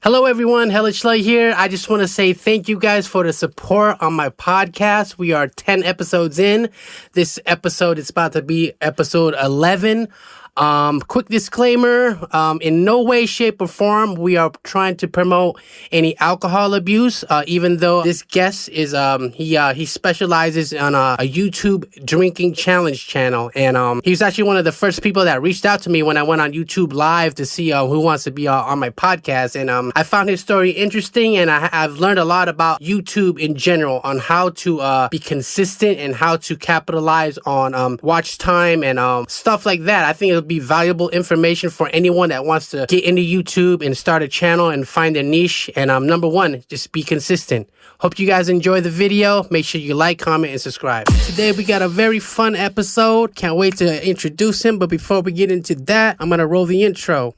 Hello everyone, Chluy here. I just want to say thank you guys for the support on my podcast. We are 10 episodes in. This episode is about to be episode 11. Quick disclaimer, in no way, shape, or form we are trying to promote any alcohol abuse, even though this guest is, he specializes on a YouTube drinking challenge channel, and he was actually one of the first people that reached out to me when I went on YouTube Live to see who wants to be on my podcast, and I found his story interesting, and I've learned a lot about YouTube in general, on how to be consistent and how to capitalize on watch time and stuff like that. I think it'll be valuable information for anyone that wants to get into YouTube and start a channel and find a niche. And number one, just be consistent. Hope you guys enjoy the video. Make sure you like, comment, and subscribe. Today we got a very fun episode. Can't wait to introduce him. But before we get into that, I'm gonna roll the intro.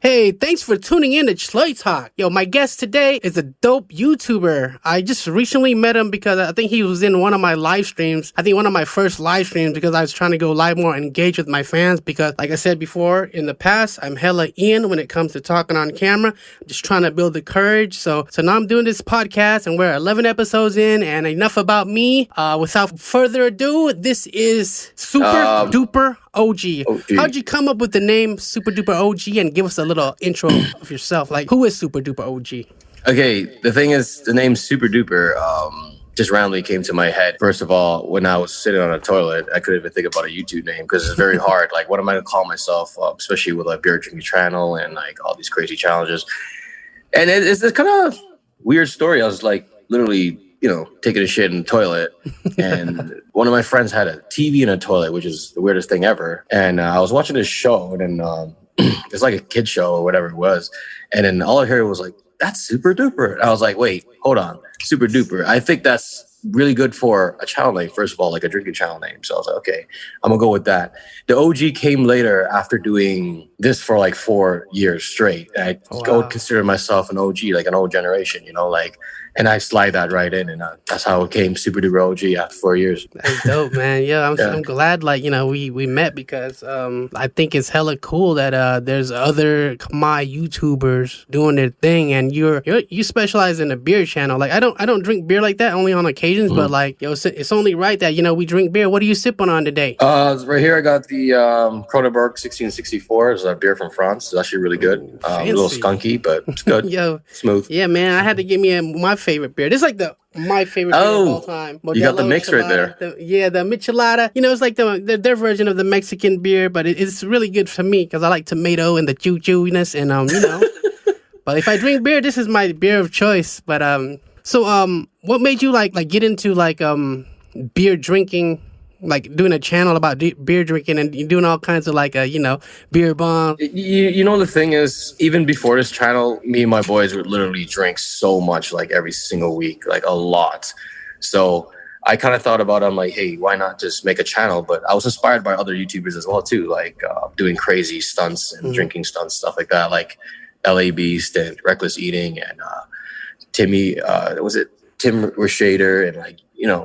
Hey, thanks for tuning in to ChluyTalk. Yo, my guest today is a dope YouTuber. I just recently met him because I think he was in one of my live streams. I think one of my first live streams, because I was trying to go live more and engage with my fans, because like I said before, in the past, I'm hella Ian when it comes to talking on camera. I'm just trying to build the courage. So now I'm doing this podcast and we're 11 episodes in, and enough about me. Without further ado, this is Super Duper OG. How'd you come up with the name Super Duper OG, and give us a little intro of yourself? Like, who is Super Duper OG? Okay, the thing is, the name Super Duper just randomly came to my head. First of all, when I was sitting on a toilet, I couldn't even think about a YouTube name because it's very hard. Like, what am I gonna call myself? Especially with a beer drinking channel and like all these crazy challenges. And it's this kind of weird story. I was like literally, taking a shit in the toilet, and one of my friends had a TV in a toilet, which is the weirdest thing ever. And I was watching this show, and then it's like a kid show or whatever it was, and then all I heard was like, "That's Super Duper." And I was like, "Wait, hold on, Super Duper." I think that's really good for a channel name. First of all, like a drinking channel name. So I was like, okay, I'm gonna go with that. The OG came later after doing this for like 4 years straight. I would consider myself an OG, like an old generation, and I slide that right in, and that's how it came Super Duper OG after 4 years. That's dope, man. Yeah, I'm glad, we met, because I think it's hella cool that there's other my YouTubers doing their thing, and you specialize in a beer channel. Like, I don't drink beer like that, only on occasions, but it's only right that we drink beer. What are you sipping on today? Right here I got the Kronenbourg 1664. It's a beer from France. It's actually really good. A little skunky, but it's good. Smooth. Yeah, man. I had to give me my favorite beer. This is like my favorite beer of all time. Modelo, you got the mix right there. The Michelada. It's like their version of the Mexican beer, but it's really good for me because I like tomato and the chewiness, and But if I drink beer, this is my beer of choice. But what made you like get into beer drinking? Like doing a channel about beer drinking and doing all kinds of beer bomb. The thing is, even before this channel, me and my boys would literally drink so much, like every single week, like a lot. So I kind of thought about it. I'm like, hey, why not just make a channel? But I was inspired by other YouTubers as well too, like doing crazy stunts and drinking stunts, stuff like that, like LA Beast and Reckless Eating and Tim Rashader and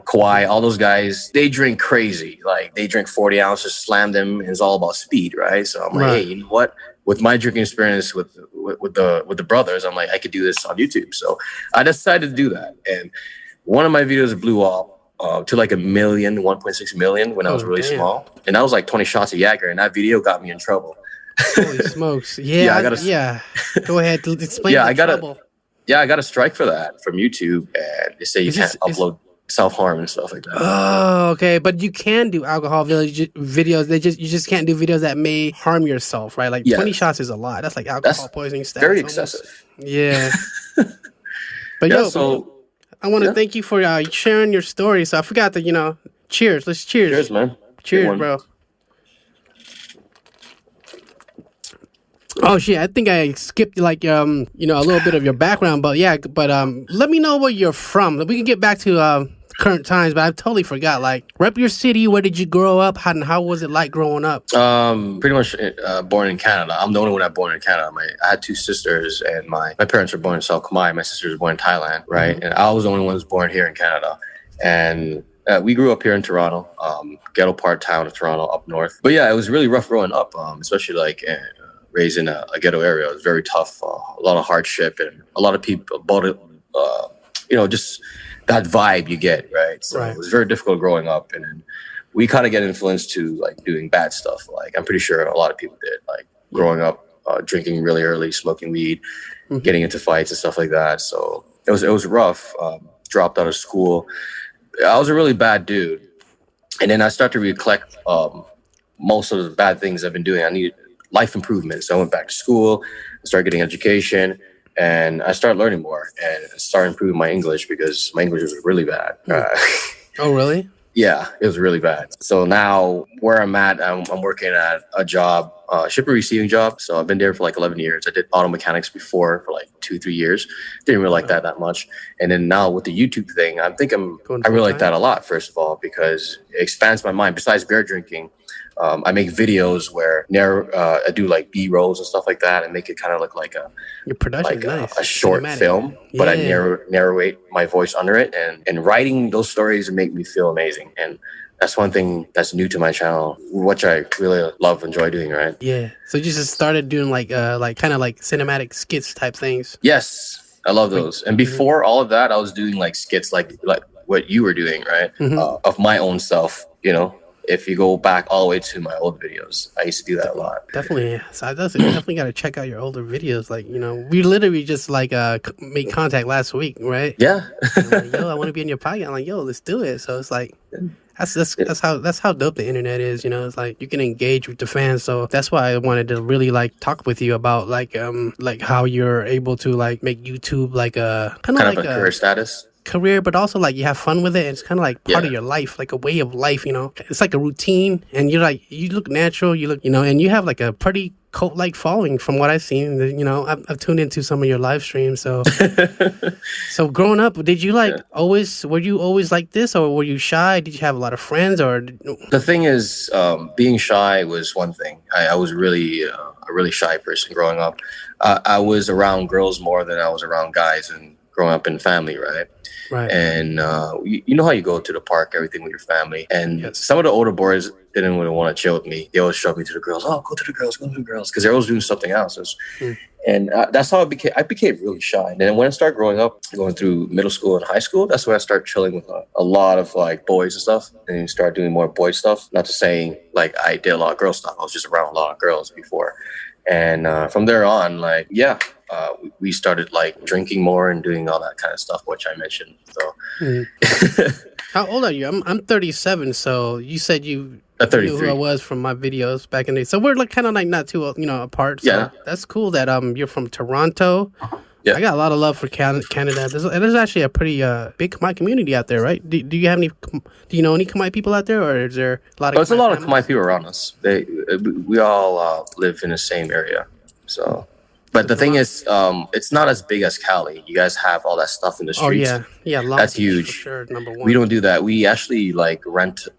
Kawhi, all those guys, they drink crazy. Like, they drink 40 ounces, slam them, and it's all about speed, right? So I'm like, hey, you know what? With my drinking experience with the brothers, I'm like, I could do this on YouTube. So I decided to do that. And one of my videos blew up to like 1.6 million when I was really small. And that was like 20 shots of Jaeger, and that video got me in trouble. Holy smokes. Yeah, Go ahead. Explain trouble. I got a strike for that from YouTube, and they say you can't upload self-harm and stuff like that. Oh, okay. But you can do alcohol videos. You just can't do videos that may harm yourself, right? Like 20 shots is a lot. That's like alcohol poisoning stuff. Very excessive. Yeah. But I want to thank you for sharing your story. So I forgot to, cheers. Let's cheers. Cheers, man. Cheers, bro. Oh shit! I think I skipped like a little bit of your background, but yeah, let me know where you're from. We can get back to current times, but I totally forgot. Like, rep your city. Where did you grow up? How was it like growing up? Pretty much born in Canada. I'm the only one that born in Canada. I had two sisters, and my parents were born in South Khmer. My sister was born in Thailand, right? Mm-hmm. And I was the only one who was born here in Canada. And we grew up here in Toronto, ghetto part town of Toronto, up north. But yeah, it was really rough growing up, especially like raised in a ghetto area. It was very tough, a lot of hardship, and a lot of people about it, just that vibe you get, right? So It was very difficult growing up, and then we kind of get influenced to like doing bad stuff. Like I'm pretty sure a lot of people did, like growing up, drinking really early, smoking weed, getting into fights and stuff like that. So it was rough. Dropped out of school. I was a really bad dude, and then I started to recollect most of the bad things I've been doing. I needed life improvement, so I went back to school, started getting education. And I started learning more and started improving my English because my English was really bad. Oh, really? Yeah, it was really bad. So now where I'm at, I'm working at a job, shipper receiving job. So I've been there for like 11 years. I did auto mechanics before for like 2-3 years. Didn't really like that much. And then now with the YouTube thing, I really like that a lot, first of all, because it expands my mind. Besides beer drinking, I make videos where I do like B-rolls and stuff like that and make it kind of look like your production, nice. A short film, but I narrate my voice under it. And writing those stories make me feel amazing. And that's one thing that's new to my channel, which I really enjoy doing, right? Yeah. So you just started doing like kind of like cinematic skits type things. Yes, I love those. And before all of that, I was doing like skits like what you were doing, right? Of my own self, If you go back all the way to my old videos, I used to do that a lot. Definitely. So I definitely got to check out your older videos. Like, we literally just like made contact last week, right? Yeah. Like, yo, I want to be in your podcast. I'm like, yo, let's do it. So it's like, that's how dope the internet is. It's like you can engage with the fans. So that's why I wanted to really like talk with you about like how you're able to like make YouTube like a kind of like a career status. Career, but also like you have fun with it. It's kind of like part of your life, like a way of life. It's like a routine, and you look natural. You look, and you have like a pretty cult-like following from what I've seen. I've tuned into some of your live streams. So, so growing up, did you were you always like this, or were you shy? Did you have a lot of friends, or? The thing is, being shy was one thing. I was really a really shy person growing up. I was around girls more than I was around guys, and growing up in family, right? Right. And you know how you go to the park, everything with your family. And some of the older boys didn't really want to chill with me. They always shoved me to the girls. Oh, go to the girls, because they're always doing something else. And that's how I became really shy. And then when I started growing up, going through middle school and high school, that's when I started chilling with a lot of like boys and stuff, and started doing more boy stuff. Not to say like I did a lot of girl stuff. I was just around a lot of girls before. And from there on, we started like drinking more and doing all that kind of stuff, which I mentioned. So, How old are you? I'm 37. So you said you knew who I was from my videos back in the day. So we're like kind of like not too apart. So that's cool that you're from Toronto. Yeah. I got a lot of love for Canada. There's actually a pretty big Khmer community out there, right? Do you have any? Do you know any Khmer people out there, or is there a lot of? There's a lot of Khmer people around us. We all live in the same area. So, but the thing is, it's not as big as Cali. You guys have all that stuff in the streets. Oh yeah. That's huge. For sure, number one. We don't do that. We actually like rent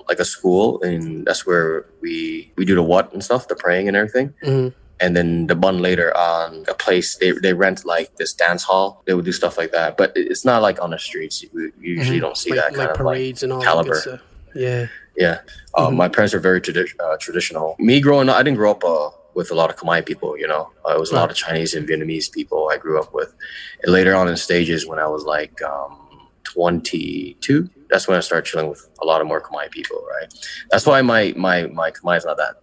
like a school, and that's where we do the what and stuff, the praying and everything. Mm-hmm. And then the month later on a place, they rent like this dance hall. They would do stuff like that. But it's not like on the streets. You usually don't see that kind of parades and all caliber. That good stuff. Yeah. Yeah. My parents are very traditional. Me growing up, I didn't grow up with a lot of Khmer people, It was a lot of Chinese and Vietnamese people I grew up with. And later on in stages when I was like 22, that's when I started chilling with a lot of more Khmer people, right? That's why my Khmer is not that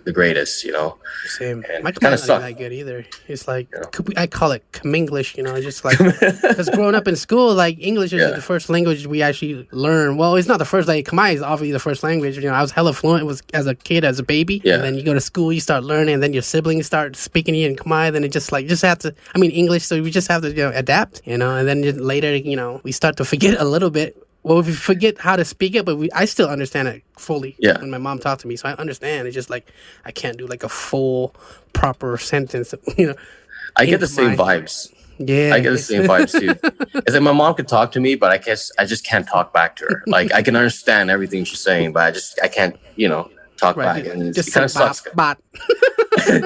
the greatest, Same. And my Khmer is not that good either. It's like I call it Kminglish, just like because growing up in school, like English is the first language we actually learn. Well, it's not the first language. Khmer is obviously the first language. I was hella fluent as a kid, as a baby, and then you go to school, you start learning, and then your siblings start speaking to you in Khmer. Then it just have to. English. So we just have to adapt, and then later, we start to forget a little bit. Well, if you forget how to speak it, but I still understand it fully. Yeah. When my mom talked to me, so I understand. It's just like I can't do like a full, proper sentence. You know. I get the same vibes. Yeah, I get the same vibes too. It's like my mom could talk to me, but I just can't talk back to her. Like I can understand everything she's saying, but I can't, talk right. back. And it Just kind of sucks. Bot.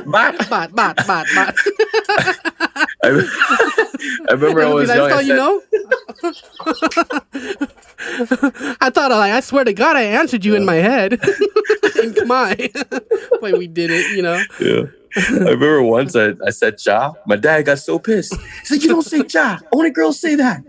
Bot. Bot. I remember I was young. That's all you know? I thought, I swear to God, I answered you in my head. In Khmer. When we did it, Yeah. I remember once I said Ja. My dad got so pissed. He's like, "You don't say Ja. Only girls say that."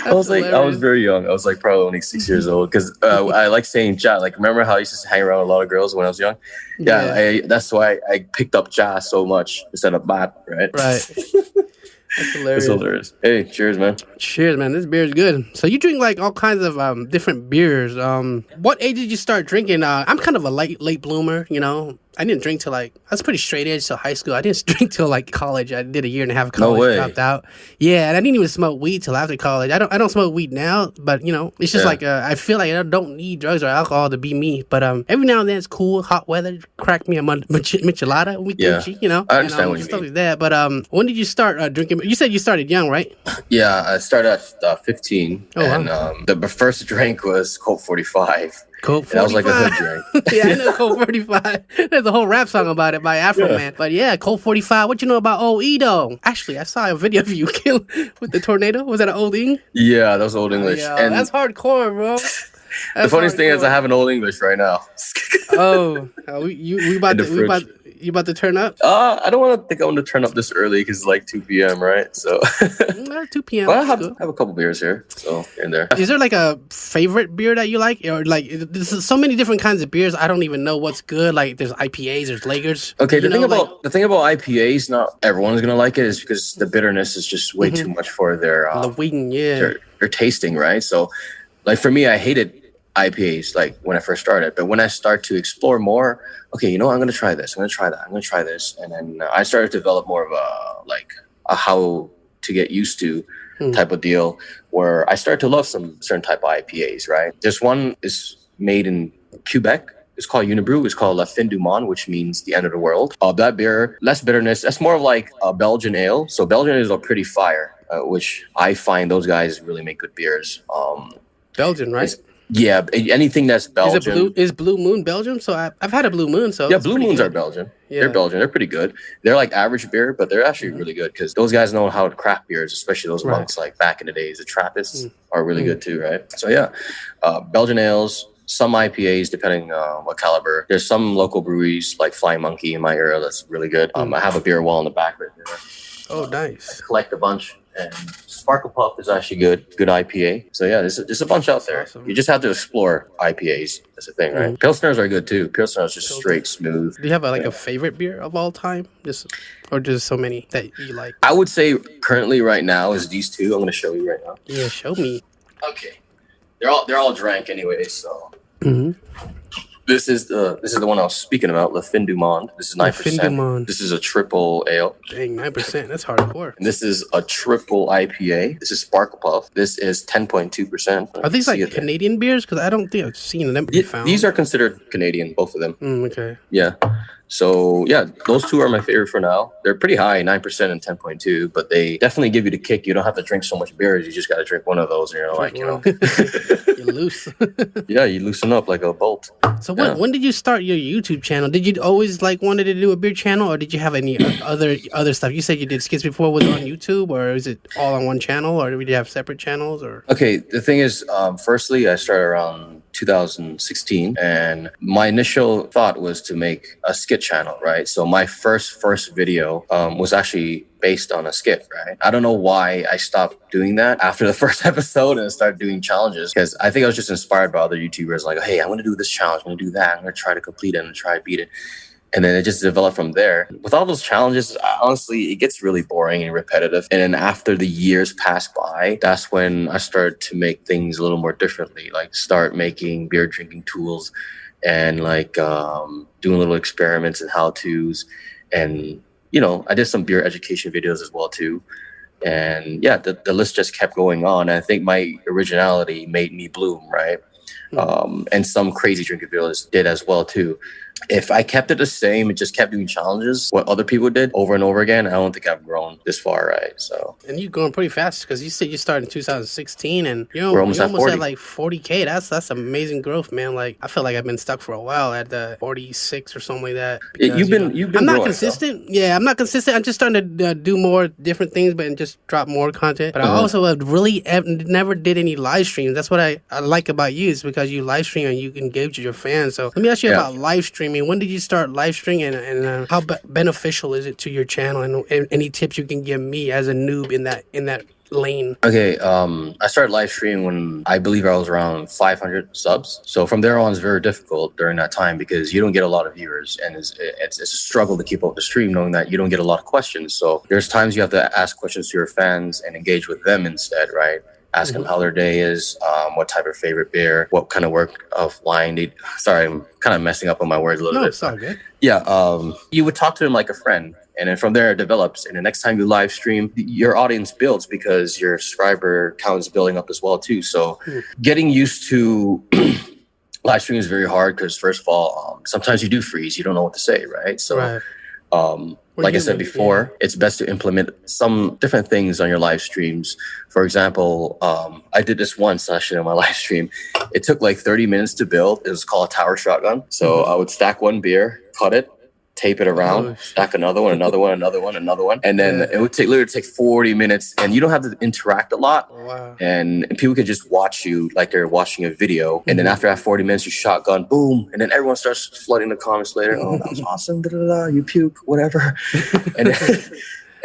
I was like, I was very young. I was like probably only 6 years old because I like saying Ja. Like, remember how I used to hang around with a lot of girls when I was young? Yeah. That's why I picked up Ja so much instead of Bat, right? Right. That's hilarious. It's hilarious. Hey, cheers, man. Cheers, man. This beer is good. So you drink like all kinds of different beers. What age did you start drinking? I'm kind of a late bloomer, I didn't drink till I was pretty straight edge till high school. I didn't drink till like college. I did a year and a half of college. No way. Dropped out. Yeah, and I didn't even smoke weed till after college. I don't smoke weed now, but it's just like I feel like I don't need drugs or alcohol to be me. But every now and then it's cool. Hot weather, crack me a michelada. I understand what you stuff mean. like that. But when did you start drinking? You said you started young, right? Yeah, I started at 15, and wow. the first drink was Colt 45. Colt 45. That was like a hood drink. Yeah, I know Colt 45. There's a whole rap song about it by Afro Man. But yeah, Colt 45. What you know about Old Edo? Actually, I saw a video of you killed with the tornado. Was that an Old Eng? Yeah, that was Old English. Yeah, and that's hardcore, bro. the funniest thing is I have an Old English right now. You about to turn up? I don't want to think I'm going to turn up this early because it's like 2 p.m., right? So 2 p.m. Well, I have a couple beers here, so in there. Is there like a favorite beer that you like? Or like there's so many different kinds of beers, I don't even know what's good. Like there's IPAs, there's lagers. Okay, the thing about IPAs, not everyone's going to like it, is because the bitterness is just way too much for their their tasting, right? So like for me, I hated IPAs like when I first started, but when I start to explore more, okay, I'm going to try this, I'm going to try that, I'm going to try this, and then I started to develop more of a how to get used to type of deal, where I started to love some certain type of IPAs, right? This one is made in Quebec. It's called Unibrew. It's called La Fin du Monde, which means the end of the world. That beer, less bitterness. That's more of like a Belgian ale. So Belgian ales are pretty fire, which I find those guys really make good beers. Belgian, right? Yeah, anything that's Belgian. Is Blue Moon Belgium? So I've had a Blue Moon. So yeah, Blue Moons are Belgian. Yeah. They're Belgian. They're pretty good. They're like average beer, but they're actually really good because those guys know how to craft beers, especially those monks like back in the days. The Trappists are really good too, right? So yeah, Belgian ales, some IPAs depending on what caliber. There's some local breweries like Flying Monkey in my area that's really good. I have a beer wall in the back right there. Oh, nice. I collect a bunch. And Sparkle Puff is actually good IPA. So yeah, there's a bunch out there. Awesome. You just have to explore IPAs. That's the thing, right? Pilsners are good too. Pilsner is just straight smooth. Do you have a favorite beer of all time? Just so many that you like? I would say currently right now is these two. I'm going to show you right now. Yeah, show me. Okay, they're all drank anyway. So this is the one I was speaking about, La Fin du Monde. This is 9%. This is a triple ale. Dang, 9%. That's hardcore. And this is a triple IPA. This is Sparkle Puff. This is 10.2%. Are these like Canadian beers? Because I don't think I've seen them be found. These are considered Canadian, both of them. Okay. Yeah. So yeah, those two are my favorite for now. They're pretty high, 9% and 10.2, but they definitely give you the kick. You don't have to drink so much beers. You just got to drink one of those, and you're like, you're loose. Yeah, you loosen up like a bolt. So when did you start your YouTube channel? Did you always wanted to do a beer channel, or did you have any other stuff? You said you did skits before. Was it on YouTube, or is it all on one channel, or did you have separate channels? Or okay, the thing is, firstly, I started around 2016, and my initial thought was to make a skit channel, right? So my first video was actually based on a skit, right? I don't know why I stopped doing that after the first episode and started doing challenges, because I think I was just inspired by other YouTubers, like, hey, I'm going to do this challenge, I'm going to do that, I'm going to try to complete it and try to beat it. And then it just developed from there. With all those challenges, honestly, it gets really boring and repetitive. And then after the years passed by, that's when I started to make things a little more differently, like start making beer drinking tools and doing little experiments and how-tos. And, I did some beer education videos as well, too. And yeah, the list just kept going on. And I think my originality made me bloom, right? And some crazy drinking videos did as well too. If I kept it the same and just kept doing challenges, what other people did over and over again, I don't think I've grown this far, right? So, and you're growing pretty fast because you said you started in 2016 and we're almost at 40. At like 40K. That's amazing growth, man. Like I feel like I've been stuck for a while at the 46 or something like that. Because, you've been. I'm not growing, consistent. So. Yeah, I'm not consistent. I'm just starting to do more different things, but and just drop more content. But I also really never did any live streams. That's what I like about you is because you live stream and you engage with your fans. So let me ask you about live streaming. When did you start live streaming and how beneficial is it to your channel? And any tips you can give me as a noob in that lane? Okay, I started live streaming when I believe I was around 500 subs. So from there on, it's very difficult during that time because you don't get a lot of viewers, and it's a struggle to keep up the stream, knowing that you don't get a lot of questions. So there's times you have to ask questions to your fans and engage with them instead, right? Ask them how their day is, what type of favorite beer, what kind of work of line they... Sorry, I'm kind of messing up on my words a little bit. No, it's all good. Yeah, you would talk to them like a friend. And then from there, it develops. And the next time you live stream, your audience builds because your subscriber count is building up as well, too. So getting used to live streaming is very hard because, first of all, sometimes you do freeze. You don't know what to say, right? So, like I said before, it's best to implement some different things on your live streams. For example, I did this one session on my live stream. It took like 30 minutes to build. It was called a tower shotgun. So I would stack one beer, cut it, tape it around, stack another one, and then it would literally take 40 minutes, and you don't have to interact a lot. And people can just watch you like they're watching a video, and then after that 40 minutes, you shotgun, boom, and then everyone starts flooding the comments later. Oh, that was awesome! Da, da, da, you puke, whatever.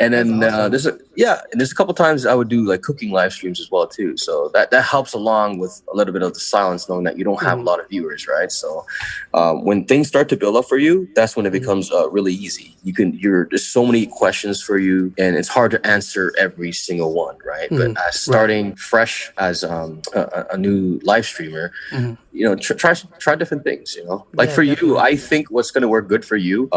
And then there's a couple times I would do like cooking live streams as well too. So that helps along with a little bit of the silence, knowing that you don't have a lot of viewers, right? So when things start to build up for you, that's when it becomes really easy. There's so many questions for you, and it's hard to answer every single one, right? But as starting fresh as a new live streamer, try different things. Like for you, I think what's going to work good for you.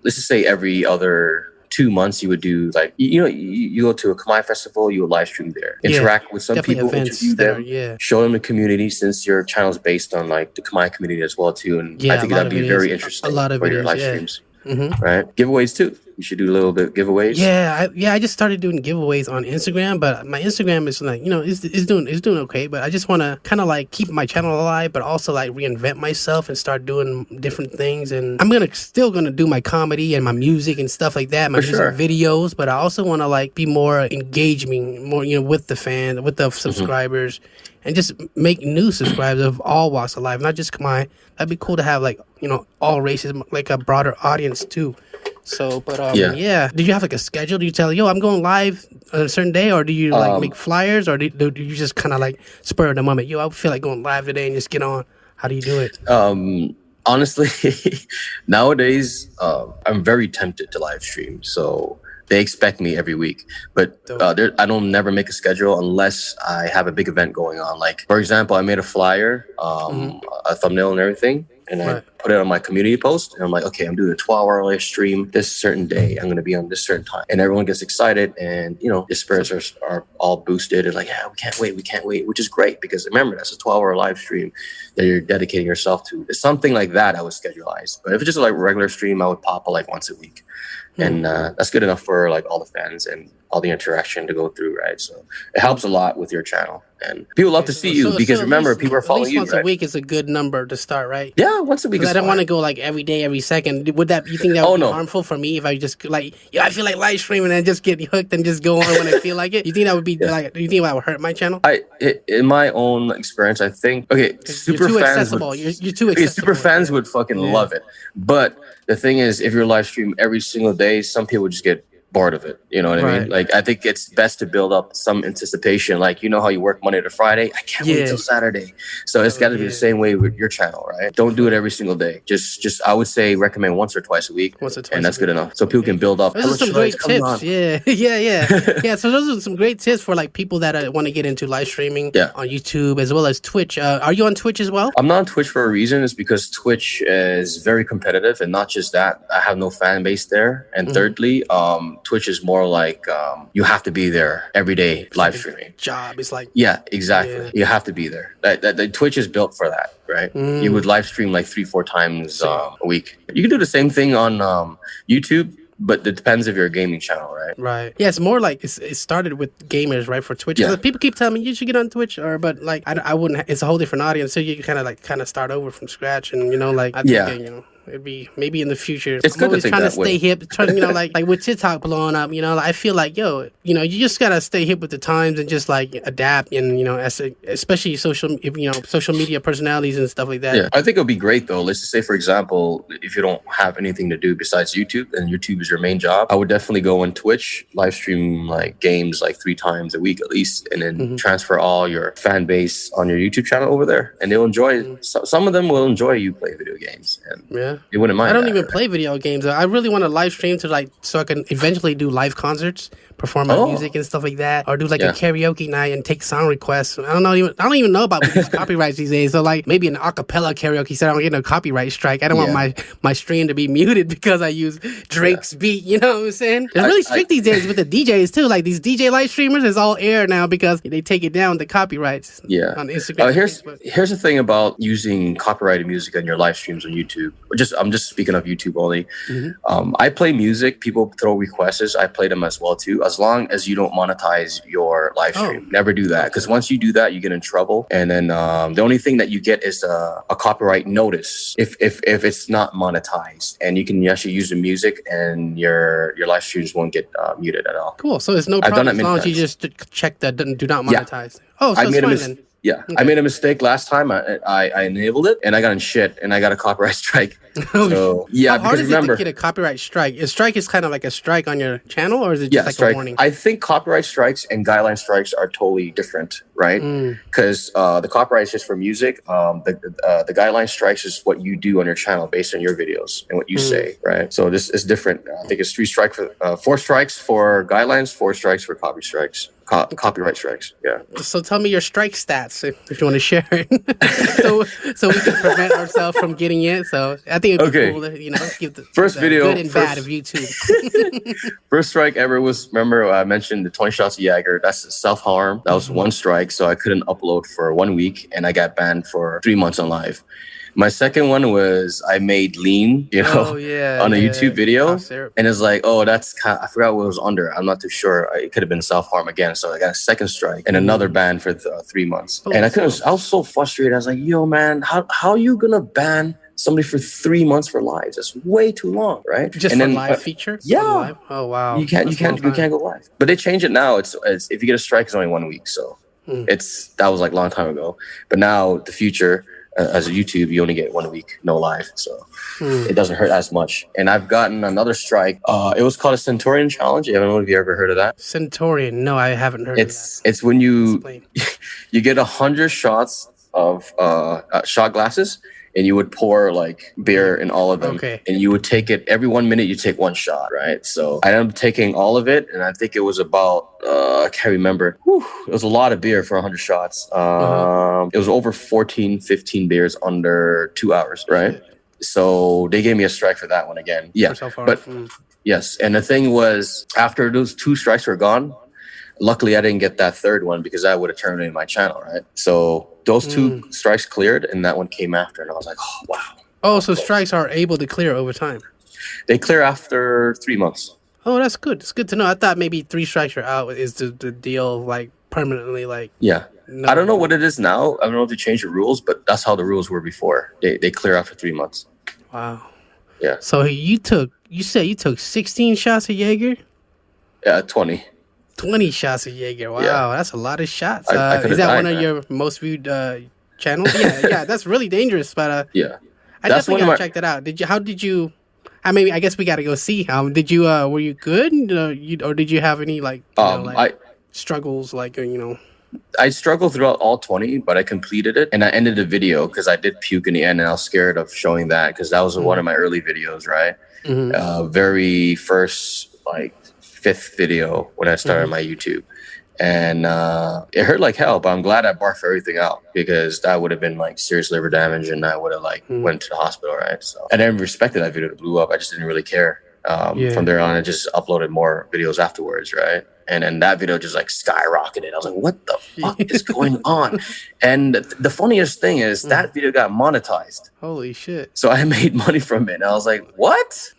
Let's just say every other 2 months you would do like you go to a Khmer festival, you would live stream there, interact with some people, interview them, show them the community, since your channel is based on like the Khmer community as well too, and I think that'd be very interesting for your live streams. Right, giveaways too. You should do a little bit of giveaways. I just started doing giveaways on Instagram, but my Instagram is like it's doing okay. But I just want to kind of like keep my channel alive, but also like reinvent myself and start doing different things. And I'm still gonna do my comedy and my music and stuff like that, my music videos. But I also want to like be more engaging, more with the fans, with the subscribers. And just make new subscribers of all walks of life, not just Khmer. That'd be cool to have like all races, like a broader audience too. So, but did you have like a schedule? Do you tell I'm going live on a certain day, or do you like make flyers, or do you just kind of like spur of the moment? I feel like going live today and just get on. How do you do it? Honestly, nowadays I'm very tempted to live stream. So they expect me every week, but I don't never make a schedule unless I have a big event going on. Like for example, I made a flyer, a thumbnail and everything, and I put it on my community post. And I'm like, okay, I'm doing a 12-hour live stream this certain day. I'm going to be on this certain time, and everyone gets excited, and the spirits are all boosted and like, yeah, we can't wait, which is great because remember that's a 12-hour live stream that you're dedicating yourself to. It's something like that I would scheduleize, but if it's just like a regular stream, I would pop like once a week. And that's good enough for like all the fans and all the interaction to go through, right? So it helps a lot with your channel, and people love to see you because remember, people are following you. Once a week is a good number to start, right? Yeah, once a week. I don't want to go like every day, every second. Would that you think that would be harmful for me if I just like I feel like live streaming and just get hooked and just go on when I feel like it? You think that would be like? Do you think that would hurt my channel? In my own experience, I think super you're too fans accessible. You're too accessible. Super fans would fucking love it, but the thing is, if you're live stream every single day, some people just get bored of it. You know what I mean? Like, I think it's best to build up some anticipation. Like, how you work Monday to Friday? I can't wait till Saturday. So it's got to be the same way with your channel, right? Don't do it every single day. Just I would say recommend once or twice a week. And that's good enough. So people can build up. Those are some great tips. Yeah. So those are some great tips for like people that want to get into live streaming on YouTube as well as Twitch. Are you on Twitch as well? I'm not on Twitch for a reason. It's because Twitch is very competitive, and not just that, I have no fan base there. And thirdly, Twitch is more like you have to be there every day It's live like a streaming. job. It's like Yeah, exactly. Yeah. You have to be there. That Twitch is built for that, right? You would live stream like 3-4 times a week. You can do the same thing on YouTube, but it depends if you're a gaming channel, right? Right. Yeah, it's more like it started with gamers, right? For Twitch. 'Cause, Yeah. like, people keep telling me you should get on Twitch, but like I wouldn't. It's a whole different audience, so you can kind of start over from scratch, and I think it'd be maybe in the future. It's I'm good to always think trying to that way. stay hip, trying like with TikTok blowing up. I feel like you just gotta stay hip with the times and just like adapt, and especially social media personalities and stuff like that. Yeah, I think it would be great though. Let's just say, for example, if you don't have anything to do besides YouTube and YouTube is your main job, I would definitely go on Twitch, live stream like games like 3 times a week at least, and then transfer all your fan base on your YouTube channel over there, and they'll enjoy. Some of them will enjoy you play video games, and they wouldn't mind. I don't even play video games. I really want to live stream so I can eventually do live concerts, perform my music and stuff like that, or do like a karaoke night and take song requests. I don't even know about these copyrights these days. So like maybe an acapella karaoke set, I'm getting a copyright strike. I don't want my stream to be muted because I use Drake's beat. You know what I'm saying? It's really strict these days with the DJs too. Like these DJ live streamers is all air now because they take it down the copyrights. On Instagram. Here's the thing about using copyrighted music on your live streams on YouTube. I'm just speaking of YouTube only. I play music. People throw requests. I play them as well too. As long as you don't monetize your live stream, never do that. Because once you do that, you get in trouble. And then the only thing that you get is a copyright notice if it's not monetized. And you can actually use the music, and your live streams won't get muted at all. Cool. So it's no problem as long as you just check that do not monetize. Oh, so it's fine then. Yeah, okay. I made a mistake last time. I enabled it, and I got in shit, and I got a copyright strike. So how hard is it to get a copyright strike? A strike is kind of like a strike on your channel, or is it just like a warning? I think copyright strikes and guideline strikes are totally different, right? Because the copyright is just for music. The guideline strikes is what you do on your channel based on your videos and what you say, right? So this is different. I think it's 4 strikes for guidelines, 4 strikes for copy strikes. Copyright strikes. Yeah. So tell me your strike stats if you want to share it, so we can prevent ourselves from getting it. So I think it'd be cool to give the first video good and bad of YouTube. First strike ever was, remember I mentioned the 20 shots of Jaeger. That's self-harm. That was 1 strike, so I couldn't upload for 1 week, and I got banned for 3 months on live. My second one was I made lean, on a YouTube video, and it's like, I forgot what it was under. I'm not too sure. It could have been self-harm again. So I got a second strike and another ban for 3 months. And I was so frustrated. I was like, yo, man, how are you gonna ban somebody for 3 months for lives? That's way too long, right? Just and for live feature? Yeah. Live? Oh wow. You can't go live. But they changed it now. It's if you get a strike, it's only 1 week. So that was like a long time ago. But now the future. As a YouTube, you only get 1 week, no live, so it doesn't hurt as much. And I've gotten another strike. It was called a Centurion Challenge. I don't know if you ever heard of that. Centurion? No, I haven't heard of that. It's when you get 100 shots of shot glasses, and you would pour like beer in all of them. Okay. And you would take it every 1 minute. You take 1 shot, right? So I ended up taking all of it, and I think it was about I can't remember. It was a lot of beer for 100 shots. It was over 14, 15 beers under 2 hours, right? So they gave me a strike for that one again. Yeah, yes. And the thing was, after those 2 strikes were gone, luckily I didn't get that third one because I would have terminated my channel, right? So those 2 strikes cleared, and that one came after, and I was like, oh, wow. Oh, so strikes are able to clear over time? They clear after 3 months. Oh, that's good. It's good to know. I thought maybe 3 strikes are out is the deal, like, permanently, like... Yeah. No. I don't know what it is now. I don't know if they changed the rules, but that's how the rules were before. They clear after 3 months. Wow. Yeah. So you said you took 16 shots of Jaeger? Yeah, 20. 20 shots of Jaeger. Wow, that's a lot of shots. Is that one of your most viewed channels? Yeah, that's really dangerous. But I definitely gotta check that out. How did you? I mean, I guess we gotta go see. Did you? Were you good? Or did you have any struggles? I struggled throughout all 20, but I completed it, and I ended the video because I did puke in the end, and I was scared of showing that because that was one of my early videos, right? Very first 5th video when I started my YouTube, and it hurt like hell, but I'm glad I barfed everything out because that would have been like serious liver damage, and I would have went to the hospital, right? So I never respected that video. It blew up. I just didn't really care. From there on, I just uploaded more videos afterwards, right? And then that video just like skyrocketed. I was like, what the fuck is going on? And the funniest thing is that video got monetized. Holy shit. So I made money from it. And I was like, what?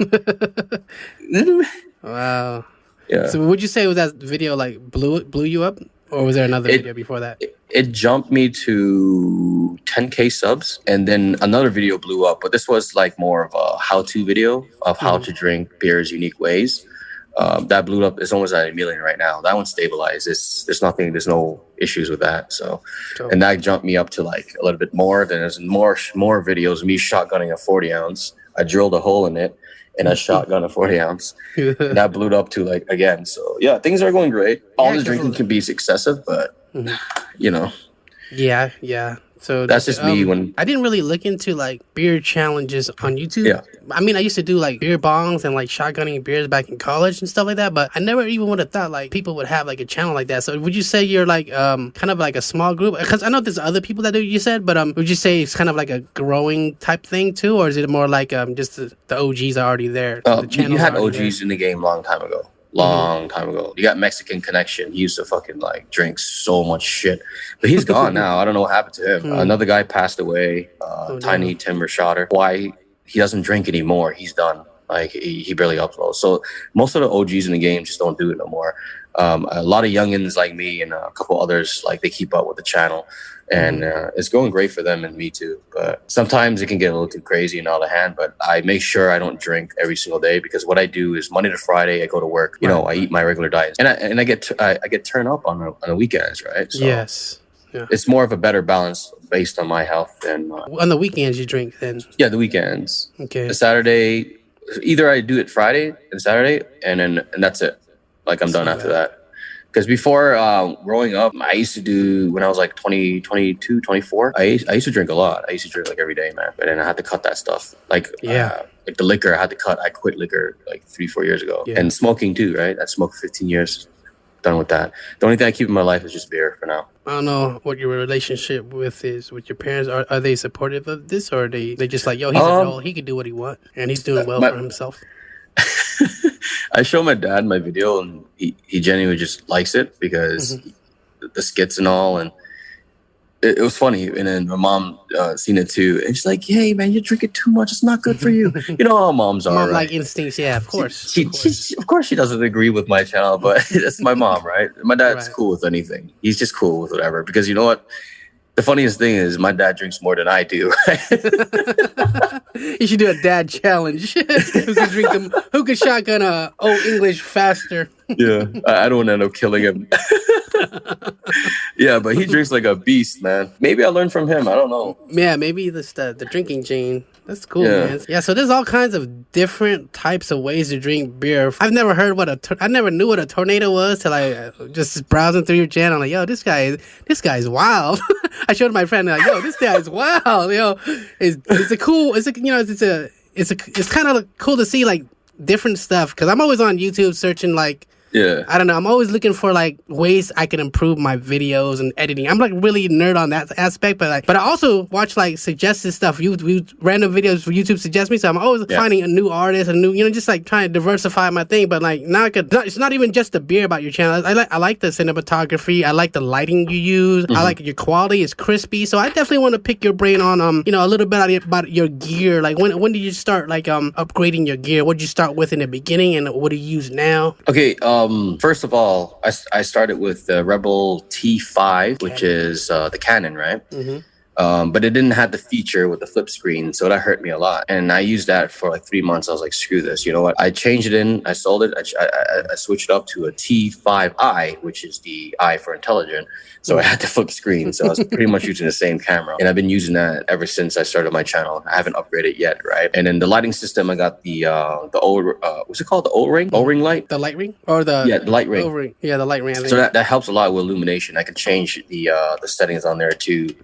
Wow. Yeah. So would you say was that video like blew you up? Or was there another video before that? It jumped me to 10K subs. And then another video blew up. But this was like more of a how-to video of how to drink beers unique ways. That blew up. It's almost at 1 million right now. That one stabilized. There's no issues with that. So, and that jumped me up to like a little bit more. Then there's more videos of me shotgunning a 40 ounce. I drilled a hole in it and I shotgun a 40 ounce. And that blew up to like again. So yeah, things are going great. All this drinking can be excessive, but you know. Yeah. So that's just me. When I didn't really look into like beer challenges on YouTube. Yeah. I mean, I used to do like beer bongs and like shotgunning beers back in college and stuff like that, but I never even would have thought like people would have like a channel like that. So would you say you're like kind of like a small group? Because I know there's other people that do, you said, but would you say it's kind of like a growing type thing too, or is it more like just the OGs are already there? You had OGs in the game long time ago. You got Mexican Connection. He used to fucking like drink so much shit, but he's gone now. I don't know what happened to him. Another guy passed away. Tiny Timber Shotter. Why he doesn't drink anymore? He's done. Like he barely uploads. So most of the OGs in the game just don't do it no more. A lot of youngins like me and a couple others, like they keep up with the channel, and it's going great for them and me too. But sometimes it can get a little too crazy and out of hand. But I make sure I don't drink every single day, because what I do is Monday to Friday I go to work. You know, I eat my regular diet, and I get turned up on the weekends, right? So yes. Yeah. It's more of a better balance based on my health than on the weekends you drink then. Yeah, the weekends. Okay. The Saturday, either I do it Friday and Saturday, and that's it. Like I'm done after that. Because before growing up, I used to do, when I was like 20, 22, 24, I used to drink a lot. I used to drink like every day, man. But then I had to cut that stuff. Like the liquor, I had to cut. I quit liquor like 3-4 years ago. Yeah. And smoking too, right? I smoked 15 years. Done with that. The only thing I keep in my life is just beer for now. I don't know what your relationship with your parents. Are they supportive of this, or are they just like, yo, he's an adult, he can do what he wants, and he's doing well for himself? I show my dad my video, and he genuinely just likes it because the skits and all, and it was funny. And then my mom seen it too, and she's like, "Hey, man, you're drinking too much. It's not good for you." You know how moms are. Mom right? like instincts, yeah, of course. Of course, she doesn't agree with my channel, but that's my mom, right? My dad's cool with anything. He's just cool with whatever, because you know what? The funniest thing is my dad drinks more than I do. You should do a dad challenge. Who can shotgun a Old English faster? Yeah, I don't end up killing him. Yeah, but he drinks like a beast, man. Maybe I learned from him. I don't know. Yeah, maybe the drinking gene. That's cool, man. Yeah, so there's all kinds of different types of ways to drink beer. I've never heard I never knew what a tornado was till I just browsing through your channel. Like, yo, this guy's wild. I showed my friend, like, yo, this guy's wild. Yo, it's kind of cool to see like different stuff, because I'm always on YouTube searching like. Yeah. I don't know. I'm always looking for like ways I can improve my videos and editing. I'm like really nerd on that aspect, but I also watch like suggested stuff. Random videos for YouTube suggest me, so I'm always finding a new artist, a new, just like trying to diversify my thing. But like now, it's not even just the beer about your channel. I like the cinematography. I like the lighting you use. I like your quality is crispy. So I definitely want to pick your brain on a little bit about your gear. Like when did you start like upgrading your gear? What did you start with in the beginning, and what do you use now? Okay. First of all, I started with the Rebel T5, which is the Canon, right? Mm-hmm. But it didn't have the feature with the flip screen, so that hurt me a lot. And I used that for like 3 months. I was like, screw this. You know what? I changed it in. I sold it. I switched it up to a T5i, which is the I for intelligent. So I had the flip screen. So I was pretty much using the same camera. And I've been using that ever since I started my channel. I haven't upgraded yet, right? And then the lighting system, I got the old, what's it called? The O-ring? O-ring light? The light ring? Or the light ring. O-ring. Yeah, the light ring. So that helps a lot with illumination. I can change the settings on there to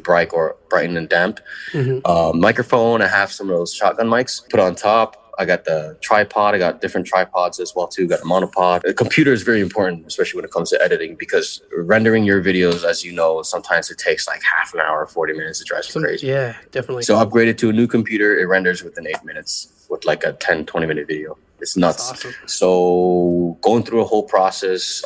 brighten and damp. Mm-hmm. Microphone, I have some of those shotgun mics put on top. I got the tripod. I got different tripods as well too. Got a monopod. The computer is very important, especially when it comes to editing, because rendering your videos, as you know, sometimes it takes like half an hour, 40 minutes. It drives me crazy. Yeah, definitely. So upgraded to a new computer. It renders within 8 minutes with like a 10, 20-minute video. It's nuts. That's awesome. So going through a whole process,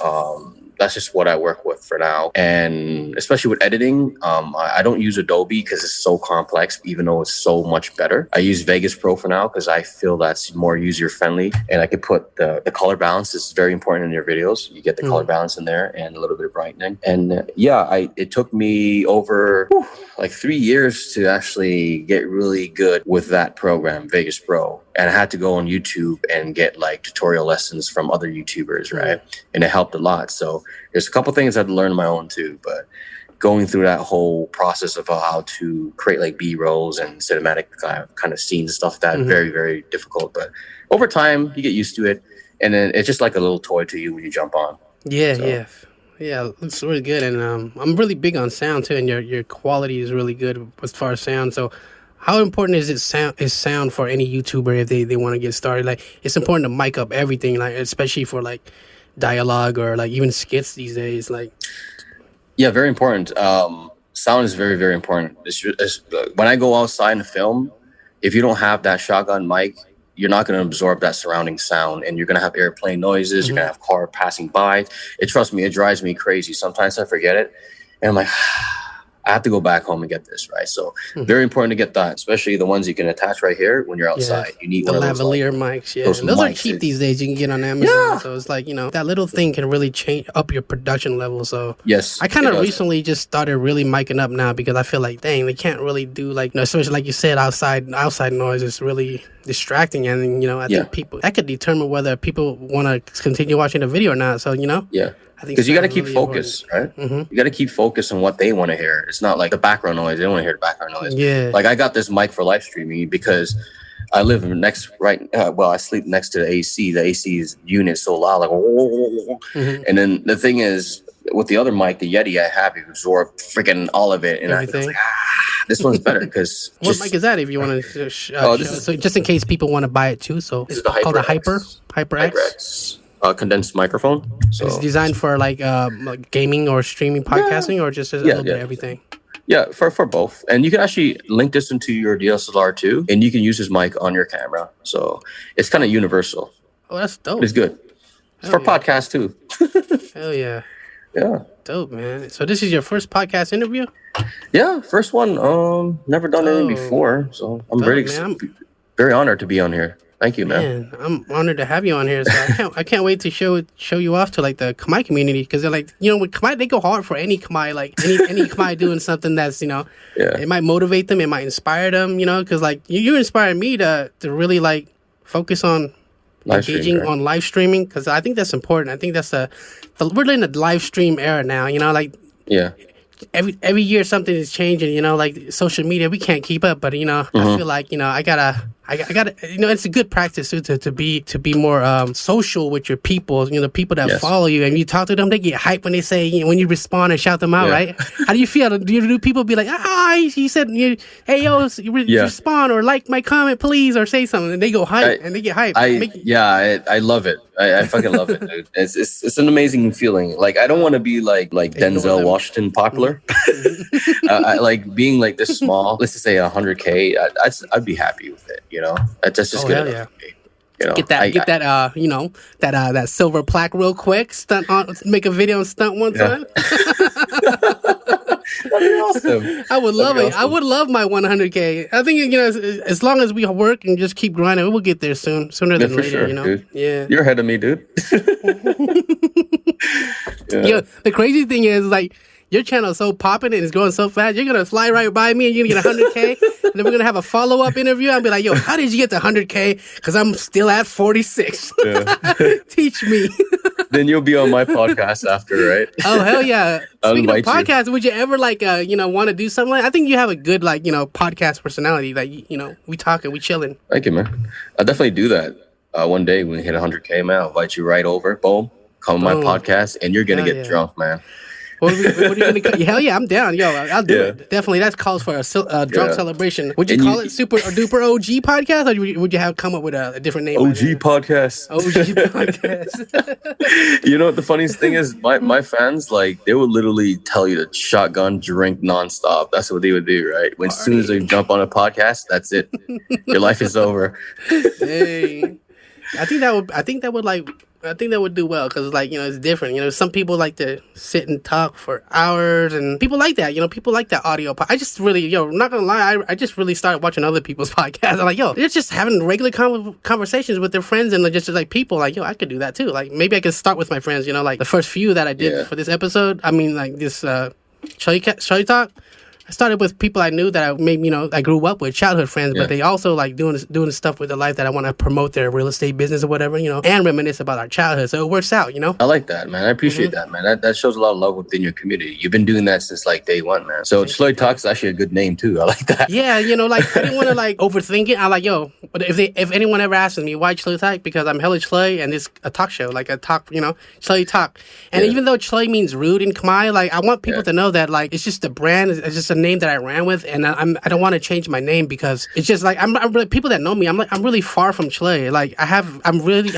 that's just what I work with for now. And especially with editing, I don't use Adobe because it's so complex, even though it's so much better. I use Vegas Pro for now because I feel that's more user friendly. And I could put the color balance is very important in your videos. You get the color balance in there and a little bit of brightening. And it took me over like 3 years to actually get really good with that program, Vegas Pro. And I had to go on YouTube and get like tutorial lessons from other YouTubers, right? And it helped a lot. So there's a couple things I had to learn on my own too, but going through that whole process of how to create like B-rolls and cinematic kind of scenes and stuff like that, very, very difficult. But over time, you get used to it. And then it's just like a little toy to you when you jump on. Yeah, it looks really good. And I'm really big on sound too, and your quality is really good as far as sound. So how important is sound for any YouTuber if they want to get started? Like, it's important to mic up everything, like especially for like dialogue or like even skits these days. Like, yeah, very important. Sound is very, very important. When I go outside and film, if you don't have that shotgun mic, you're not going to absorb that surrounding sound, and you're going to have airplane noises. You're going to have car passing by. Trust me, it drives me crazy. Sometimes I forget it, and I'm like, I have to go back home and get this, right? So very important to get that, especially the ones you can attach right here when you're outside. You need the one of those lavalier mics. Yeah, those are cheap these days. You can get on Amazon. Yeah. So it's like, that little thing can really change up your production level. So yes, I kind of recently just started really micing up now because I feel like, dang, they can't really do like, especially like you said, outside noise is really distracting, and I think people that could determine whether people want to continue watching the video or not. So because you got to keep focus, right? You got to keep focus on what they want to hear. It's not like the background noise. They don't want to hear the background noise. Yeah. Like I got this mic for live streaming because I live I sleep next to the AC. The AC's unit so loud, like, and then the thing is, with the other mic, the Yeti I have, you absorb freaking all of it, and I was like, this one's better because. What mic is that? If you want to, so just in case people want to buy it too. So it's called a HyperX. Condensed microphone. So it's designed for like gaming or streaming, podcasting, or just a little bit of everything. Yeah, for both. And you can actually link this into your DSLR too, and you can use this mic on your camera. So it's kind of universal. Oh, that's dope. It's good. It's for podcasts too. Hell yeah. Yeah. Dope, man. So this is your first podcast interview? Yeah, first one. Never done any before, so I'm very honored to be on here. Thank you, man. I'm honored to have you on here. So I can't wait to show you off to like the Khmer community, because they're like, with Khmer, they go hard for any Khmer, like any Khmer doing something that's it might motivate them, it might inspire them, because like you inspired me to really like focus on engaging on live streaming, because I think that's important. I think that's we're in the live stream era now. Every year something is changing. Like social media, we can't keep up, but I feel like I gotta it's a good practice to be more social with your people. The people that follow you, and you talk to them, they get hyped when they say when you respond and shout them out, right? How do you feel? Do people be like, he said, hey yo, respond or like my comment please, or say something, and they go hype and they get hyped. I love it. I fucking love it, dude. It's an amazing feeling. Like I don't want to be like Denzel Washington popular. I like being like this small. Let's just say 100K. I'd be happy with it. That's just good enough for me. Get that silver plaque real quick. Make a video and stunt one time. That'd be awesome. I would love it. Awesome. I would love my 100K. I think as long as we work and just keep grinding, we'll get there sooner than later. Sure, dude. Yeah, you're ahead of me, dude. The crazy thing is like, your channel is so popping and it's growing so fast. You're gonna fly right by me and you're gonna get 100K, and then we're gonna have a follow-up interview. I'll be like, yo, how did you get to 100K? Because I'm still at 46. Teach me. Then you'll be on my podcast after, right? Oh hell yeah! Speaking of podcasts, would you ever like want to do something like? I think you have a good podcast personality. Like we talking, we chilling. Thank you, man. I'll definitely do that. One day when we hit 100K, man, I'll invite you right over. Boom, come on my podcast, and you're gonna get drunk, man. What are you gonna? Hell yeah, I'm down. Yo, I'll do it. Definitely, that calls for a drunk celebration. Would you call it Super or Duper OG podcast, or would you come up with a different name? OG podcast. OG podcast. You know what the funniest thing is? My fans, like, they would literally tell you to shotgun drink nonstop. That's what they would do, right? As soon as they jump on a podcast, that's it. Your life is over. Dang. I think that would do well because, like, it's different. Some people like to sit and talk for hours, and people like that. People like that audio. I just really, not gonna lie, I just really started watching other people's podcasts. I'm like, they're just having regular conversations with their friends and just like people. Like, I could do that too. Like, maybe I could start with my friends. Like the first few that I did for this episode. I mean, like this Chluy Talk. I started with people I knew that I grew up with, childhood friends, but they also like doing stuff with their life that I want to promote their real estate business or whatever, and reminisce about our childhood. So it works out, I like that, man. I appreciate that, man. That shows a lot of love within your community. You've been doing that since like day one, man. So ChluyTalk is actually a good name too. I like that. Yeah, like I didn't want to like overthink it. I like, but if anyone ever asks me why ChluyTalk, because I'm hella Chluy and it's a talk show, like a talk, ChluyTalk. And even though Chluy means rude in Khmer, like I want people to know that like it's just a brand, it's just a name that I ran with, and I don't want to change my name because it's just like I'm really, people that know me, I'm really far from Chluy. Like I'm really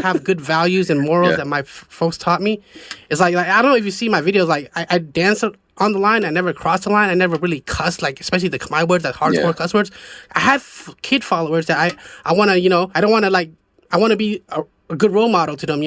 have good values and morals that my folks taught me. It's like I don't know if you see my videos, like I dance on the line. I never cross the line. I never really cuss, like especially the Khmer words, like hardcore cuss words. I have kid followers that I want to, I don't want to like, I want to be a good role model to them,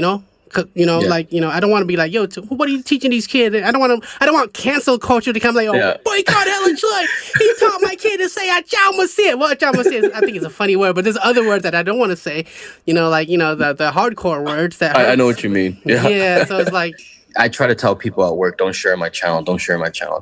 like, I don't want to be like, what are you teaching these kids? I don't want cancel culture to come like, boycott Helen Chluy. He taught my kid to say, "Chow Masit." Well, "Chow Masit," I think it's a funny word, but there's other words that I don't want to say, like, the hardcore words that I know what you mean. Yeah, so it's like, I try to tell people at work, don't share my channel,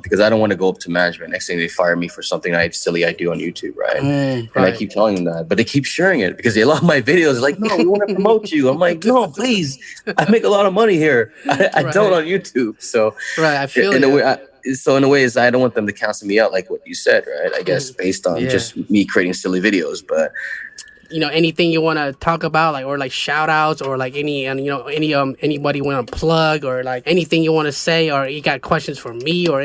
because I don't want to go up to management. Next thing they fire me for something silly I do on YouTube, right? And I keep telling them that, but they keep sharing it because they love my videos. They're like, no, we want to promote you. I'm like, no, please. I make a lot of money here. I don't on YouTube. So I feel in a way, in a way, I don't want them to cancel me out, like what you said, right? I guess based on just me creating silly videos, but. Anything you want to talk about, like, or like shout outs, or like anybody want to plug, or like anything you want to say, or you got questions for me, or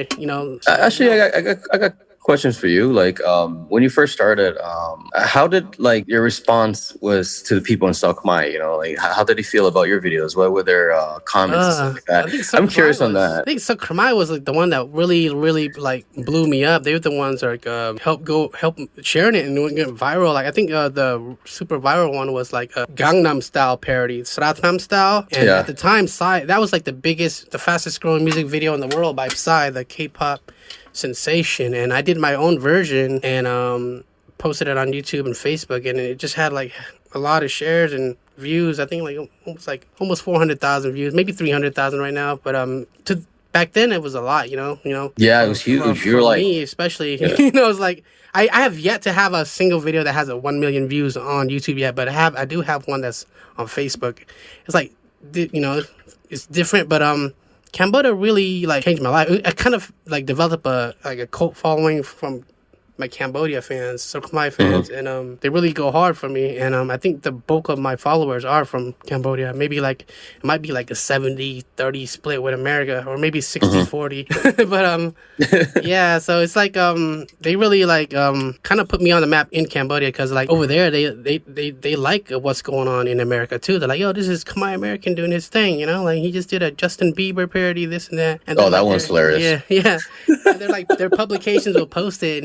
Actually, I got questions for you. Like, when you first started, how did like your response was to the people in South Khmer? Like how did they feel about your videos? What were their comments and stuff like that? I'm curious on that. I think South Khmer was like the one that really, really like blew me up. They were the ones that help sharing it and doing it viral. Like I think the super viral one was like a Gangnam Style parody, Sratnam Style, and at the time, Psy, that was like the fastest growing music video in the world by Psy, the K-pop sensation. And I did my own version and posted it on YouTube and Facebook, and it just had like a lot of shares and views. I think like almost 400,000 views, maybe 300,000 right now, but back then it was a lot, Yeah, it was huge. For like me especially, it's like I have yet to have a single video that has 1 million views on YouTube yet, but I do have one that's on Facebook. It's like, it's different, but Cambodia really like changed my life. I kind of like developed a cult following from my Cambodia fans, so Khmer fans, and they really go hard for me. And I think the bulk of my followers are from Cambodia. Maybe like it might be like a 70-30 split with America, or maybe 60-40. But yeah, so it's like they really like kind of put me on the map in Cambodia, because like over there they like what's going on in America too. They're like, this is Khmer American doing his thing, like he just did a Justin Bieber parody, this and that. And that one's hilarious. Yeah. And they're like, their publications will post it,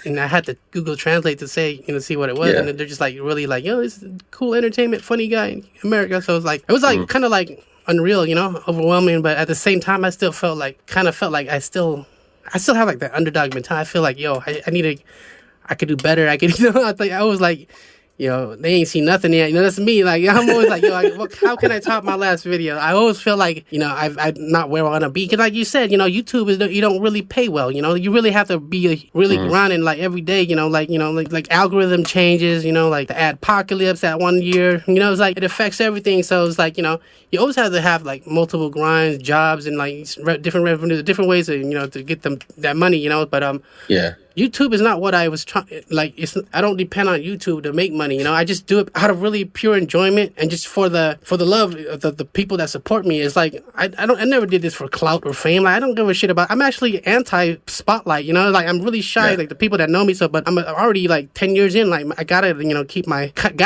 and I had to Google Translate to say, see what it was, and they're just like really like, this is cool entertainment, funny guy in America. So it was like kind of like unreal, overwhelming, but at the same time, I still felt like I still have like that underdog mentality. I feel like, I could do better. I could, I was like, they ain't seen nothing yet. That's me. Like, I'm always like, how can I top my last video? I always feel like, I'm not where I want to be. Because like you said, YouTube is, you don't really pay well. You really have to be really grinding like every day, like algorithm changes, like the adpocalypse that one year, it's like, it affects everything. So it's like, you always have to have like multiple grinds, jobs, and like different revenue, different ways to get them that money, but YouTube is not what I was trying. Like, I don't depend on YouTube to make money. I just do it out of really pure enjoyment and just for the love of the people that support me. It's like I never did this for clout or fame. Like, I don't give a shit about. I'm actually anti spotlight. Like, I'm really shy. Like the people that know me. So, but I'm already like 10 years in. Like, I gotta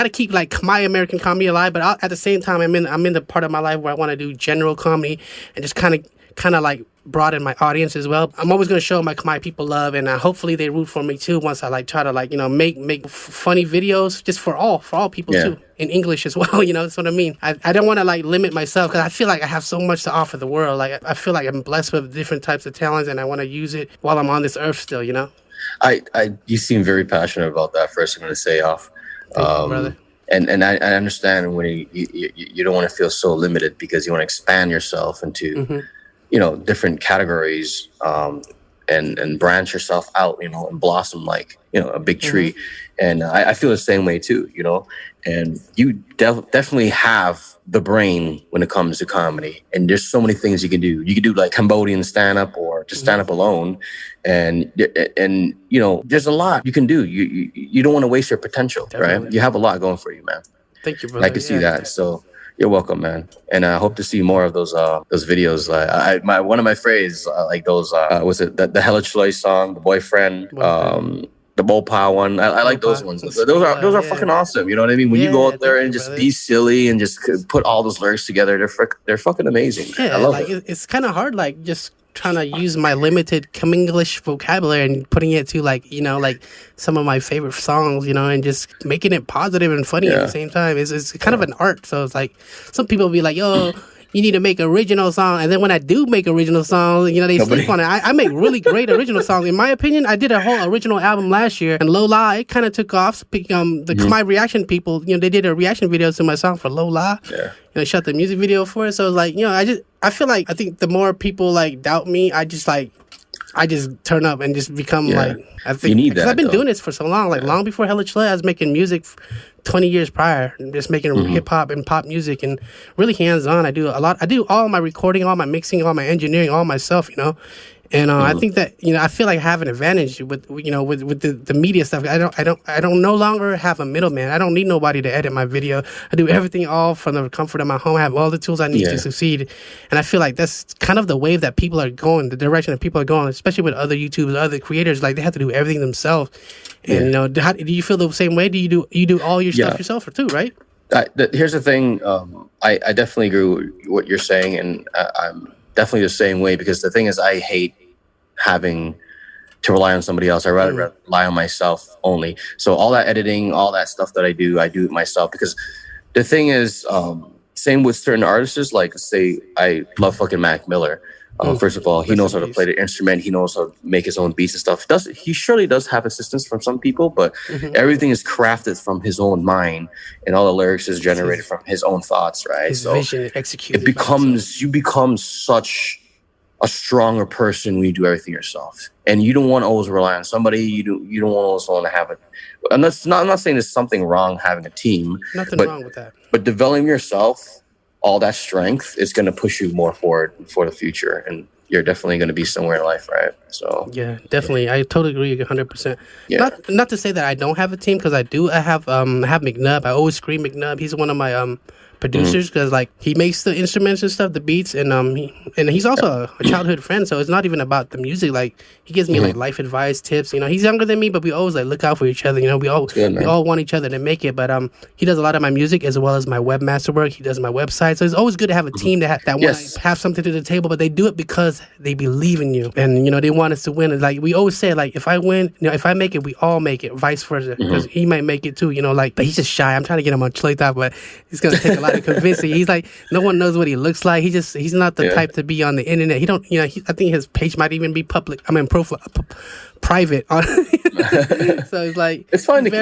keep like Khmer American comedy alive. But at the same time, I'm in the part of my life where I want to do general comedy and just kind of like broaden my audience as well. I'm always going to show my people love, and hopefully they root for me too. Once I like try to like make funny videos just for all people too, in English as well. That's what I mean. I don't want to like limit myself because I feel like I have so much to offer the world. Like I feel like I'm blessed with different types of talents, and I want to use it while I'm on this earth still. You seem very passionate about that. First, I'm going to say off. Thank you, brother. And I understand when you don't want to feel so limited because you want to expand yourself into different categories and branch yourself out, and blossom like a big tree. And I feel the same way too, and you definitely have the brain when it comes to comedy, and there's so many things you can do. You can do like Cambodian stand-up or just stand up alone, and there's a lot you can do. You don't want to waste your potential. Definitely. Right? You have a lot going for you, man. Thank you, brother. I can see that. So you're welcome, man. And I hope to see more of those videos. One of my phrases like those was it the Hella Chluy song, the boyfriend. The Bopa one, I like those ones. Those are fucking awesome. You know what I mean? When you go out there and just be silly and just put all those lyrics together, they're fucking amazing. Yeah, I love it. It's kind of hard, like just trying to use my limited English vocabulary and putting it to like some of my favorite songs, and just making it positive and funny at the same time. It's kind of an art. So it's like some people be like, yo, you need to make original song. And then when I do make original songs, they sleep on it. I make really great original songs. In my opinion, I did a whole original album last year, and Lola, it kind of took off. My reaction people, they did a reaction video to my song for Lola. Yeah. And I shot the music video for it. So it's like, I feel like I think the more people like doubt me, I just turn up and just become like, I think, you need that. I've been doing this for so long, long before Hella Chluy, I was making music 20 years prior, and just making hip hop and pop music, and really hands on. I do all my recording, all my mixing, all my engineering, all myself, And I think that I feel like I have an advantage with the media stuff. I don't no longer have a middleman. I don't need nobody to edit my video. I do everything all from the comfort of my home. I have all the tools I need to succeed, and I feel like that's kind of the wave that people are going, the direction that people are going, especially with other YouTubers, other creators. Like they have to do everything themselves. And do you feel the same way? Do you do all your stuff yourself too? Right? Here's the thing. I definitely agree with what you're saying, and I'm definitely the same way, because the thing is, I hate having to rely on somebody else. I rather rely on myself only. So all that editing, all that stuff that I do it myself, because the thing is, same with certain artists, like say I love fucking Mac Miller. First of all, he knows how to play the instrument. He knows how to make his own beats and stuff. He surely does have assistance from some people, but everything is crafted from his own mind, and all the lyrics is generated from his own thoughts, right? His vision executed. You become such a stronger person when you do everything yourself, and you don't want to always rely on somebody. You don't always want to have it. I'm not saying there's something wrong having a team. Nothing wrong with that. But developing yourself, all that strength is going to push you more forward for the future, and you're definitely going to be somewhere in life, right? So yeah, definitely, I totally agree 100%. Yeah. Not to say that I don't have a team, because I do. I have McNubb. I always scream McNubb. He's one of my producers, because like he makes the instruments and stuff, the beats, and he's also a childhood friend, so it's not even about the music. Like he gives me like life advice, tips. He's younger than me, but we always like look out for each other. We all want each other to make it. But he does a lot of my music as well as my webmaster work. He does my website, so it's always good to have a team that want to have something to the table, but they do it because they believe in you, and they want us to win. And like we always say, like if I win, if I make it, we all make it. Vice versa, because he might make it too. But he's just shy. I'm trying to get him on ChluyTalk, but it's gonna take a lot of convincing. He's like, no one knows what he looks like. He's not the type to be on the internet. He don't, I think his page might even be public. I mean, private. So it's like, it's fine to be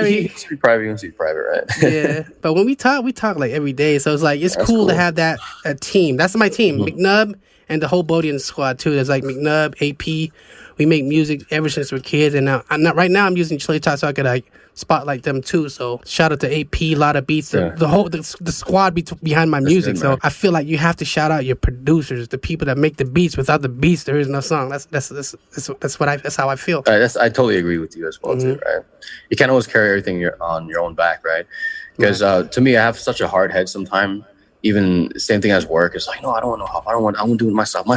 private. You can be private, right? Yeah. But when we talk like every day. So it's like, it's cool to have that a team. That's my team, McNubb, and the whole Bodian squad too. There's like McNubb, AP. We make music ever since we're kids, and now I'm using ChluyTalk so I could like spotlight them too. So shout out to AP, a lot of beats, the squad behind my music. So I feel like you have to shout out your producers, the people that make the beats. Without the beats, there is no song. That's how I feel. I totally agree with you as well too. Right? You can't always carry everything on your own back, right? Because to me, I have such a hard head sometimes. Even same thing as work. It's like, no, I don't want no help. I want to do it myself.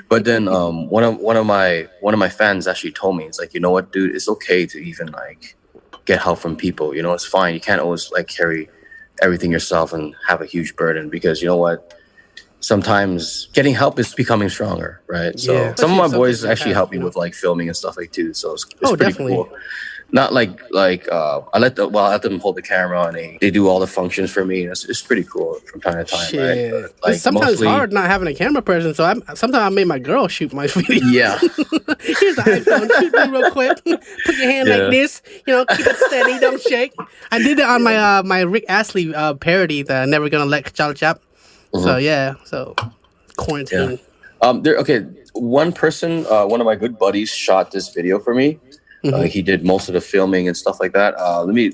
But then one of my fans actually told me, it's like, you know what, dude, it's okay to even like get help from people. It's fine. You can't always like carry everything yourself and have a huge burden, because you know what, sometimes getting help is becoming stronger, right? So Yeah. some of my Especially boys something you actually have, help me you know? with like filming and stuff like too. So it's Oh, pretty definitely. cool. Not like I let them hold the camera and they do all the functions for me. It's pretty cool from time to time, right? Shit. But, It's like sometimes mostly, hard not having a camera person, so sometimes I made my girl shoot my video. yeah, Here's the iPhone. Shoot me real quick. Put your hand like Yeah. this. You know, keep it steady. Don't shake. I did it on my my Rick Astley parody, the Never Gonna Let Chop Chop. So yeah. So quarantine. Okay. One person, one of my good buddies, shot this video for me. He did most of the filming and stuff like that.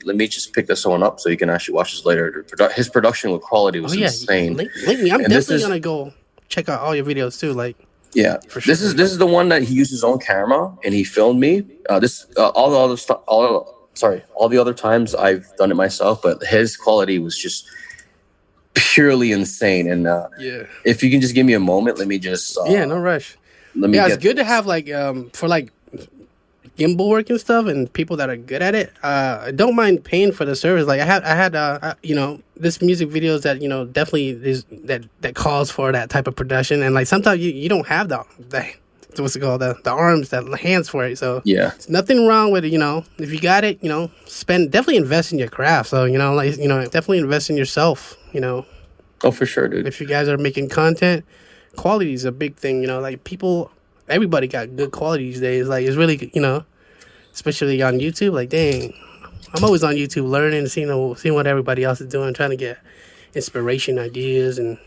Let me just pick this one up so you can actually watch this later. His production quality was Oh yeah. insane. Link me. I'm And this definitely is- gonna go check out all your videos too. Like Yeah, For this sure. is the one that he used his own camera and he filmed me. All the other stuff, all the other times I've done it myself, but his quality was just purely insane. And yeah. if you can just give me a moment, let me just Yeah. No rush. let me Yeah, get it's good to have like for like gimbal work and stuff and people that are good at it. I don't mind paying for the service. Like I had you know, this music videos that, you know, definitely is that calls for that type of production, and like sometimes you don't have the what's it called, the arms, the hands for it. So Yeah. there's nothing wrong with it, you know. If you got it, you know, definitely invest in your craft. So, you know, like, you know, definitely invest in yourself, you know. Oh, for sure, dude. If you guys are making content, quality is a big thing, you know. Like everybody got good quality these days. Like it's really, you know, especially on YouTube. Like dang, I'm always on YouTube learning, seeing what everybody else is doing, trying to get inspiration, ideas, and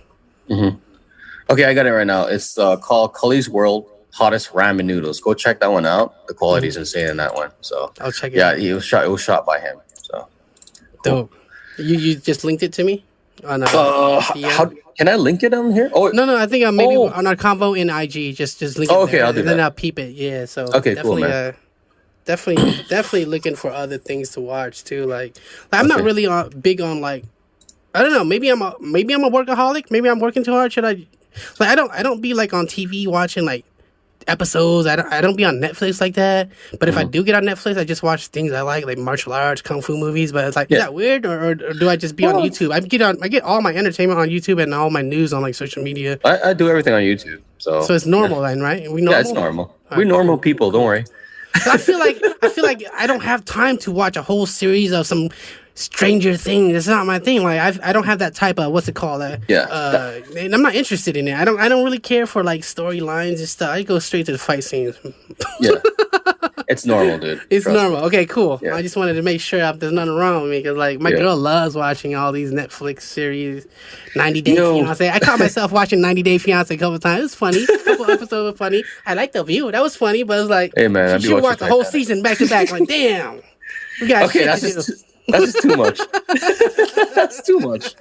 Okay, I got it right now. It's called Chlu's World Hottest Ramen Noodles. Go check that one out. The quality is insane in that one. So I'll check it. yeah, out. it was shot by him. So Dope. You just linked it to me on DM? how can I link it on here? Oh No, I think maybe Oh. on our convo in IG, just link it Oh, okay, there, I'll do and then that. I'll peep it. Yeah, so Okay, cool, definitely, man. definitely looking for other things to watch too. Like I'm not Okay. really big on like, I don't know. Maybe I'm a workaholic. Maybe I'm working too hard. Should I? Like I don't be like on TV watching like episodes. I don't be on Netflix like that. But if I do get on Netflix, I just watch things I like martial arts, kung fu movies. But it's like, is Yeah. that weird, or do I just be on Well- YouTube? I get all my entertainment on YouTube and all my news on like social media. I do everything on YouTube. So So it's normal then, right? We normal. yeah, it's normal. All We're right, normal people. Don't worry. I feel like I don't have time to watch a whole series of some Stranger Things. It's not my thing. Like I don't have that type of what's it called? Yeah. And I'm not interested in it. I don't really care for like storylines and stuff. I go straight to the fight scenes. Yeah, it's normal, dude. It's Trust me. normal. Okay, cool. Yeah. I just wanted to make sure there's nothing wrong with me because like my Yeah. girl loves watching all these Netflix series. 90 Day Yo. Fiance. I caught myself watching 90 Day Fiance a couple times. It was funny. A couple episodes were funny. I liked the view. That was funny, but it was like, Hey, man, I be she watching watched the whole Titanic. season back to back. Like, damn. We got Okay, shit that's to do. just too much. That's too much.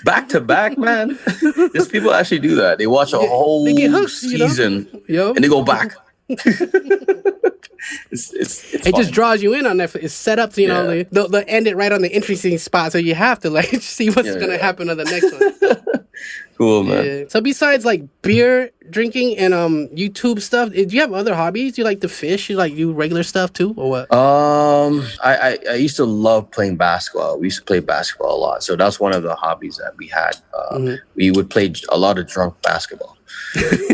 Back to back, man. There's people actually do that. They watch a whole they get hooked, you know? season Yo. and they go back. it's It fun. just draws you in on Netflix. It's set up, so, you know, Yeah. they'll end it right on the interesting spot, so you have to like see what's Yeah, gonna yeah. happen on the next one. cool, man. Yeah. So besides like beer drinking and YouTube stuff, do you have other hobbies? Do you like to fish? You like do regular stuff too, or what? I used to love playing basketball. We used to play basketball a lot, so that's one of the hobbies that we had. We would play a lot of drunk basketball.